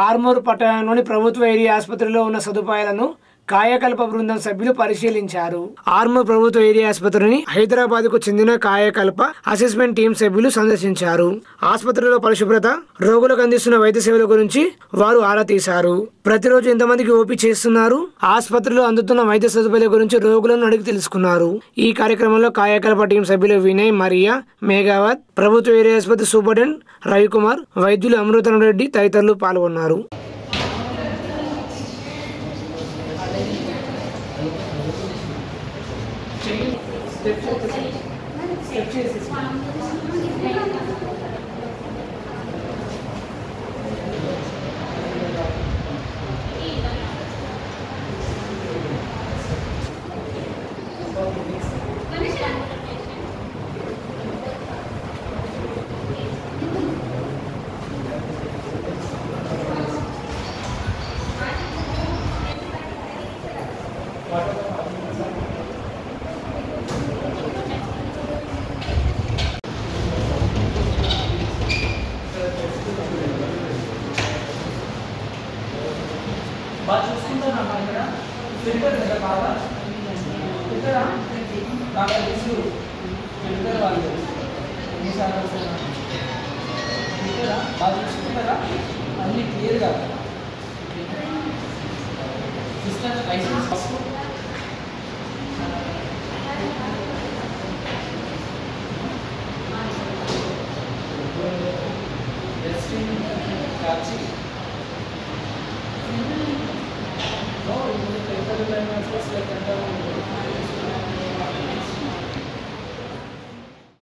ఆర్మూర్ పట్టణంలోని ప్రభుత్వ ఏరియా ఆసుపత్రిలో ఉన్న సదుపాయాలను కాయకల్ప బృందం సభ్యులు పరిశీలించారు. ఆర్మూర్ ప్రభుత్వ ఏరియా ఆసుపత్రిని హైదరాబాద్ కు చెందిన కాయకల్ప అసెస్మెంట్ టీం సభ్యులు సందర్శించారు. ఆసుపత్రిలో పరిశుభ్రత, రోగులకు అందిస్తున్న వైద్య సేవల గురించి వారు ఆరా తీశారు. ప్రతిరోజు ఎంతమందికి ఓపీ చేస్తున్నారు, ఆసుపత్రిలో అందుతున్న వైద్య సదుపాయాల గురించి రోగులను అడిగి తెలుసుకున్నారు. ఈ కార్యక్రమంలో కాయకల్ప టీం సభ్యులు వినయ్, మరియా, మేఘావత్, ప్రభుత్వ ఏరియా ఆసుపత్రి సూపరింటెండెంట్ రవికుమార్, వైద్యులు అమృతం రెడ్డి తదితరులు పాల్గొన్నారు. బాగా చూసుకుంటాను ఇక్కడ ఫిల్టర్ కదా బాగా ఇక్కడ బాగా తెలుసు ఫిల్టర్ వాళ్ళు ఎన్నిసార్లు ఫిల్టర్ బాగా చూసుకుంటారా అన్ని క్లియర్గా సిస్టమ్ లైసెన్స్ కాచి no, in the paper dimensions like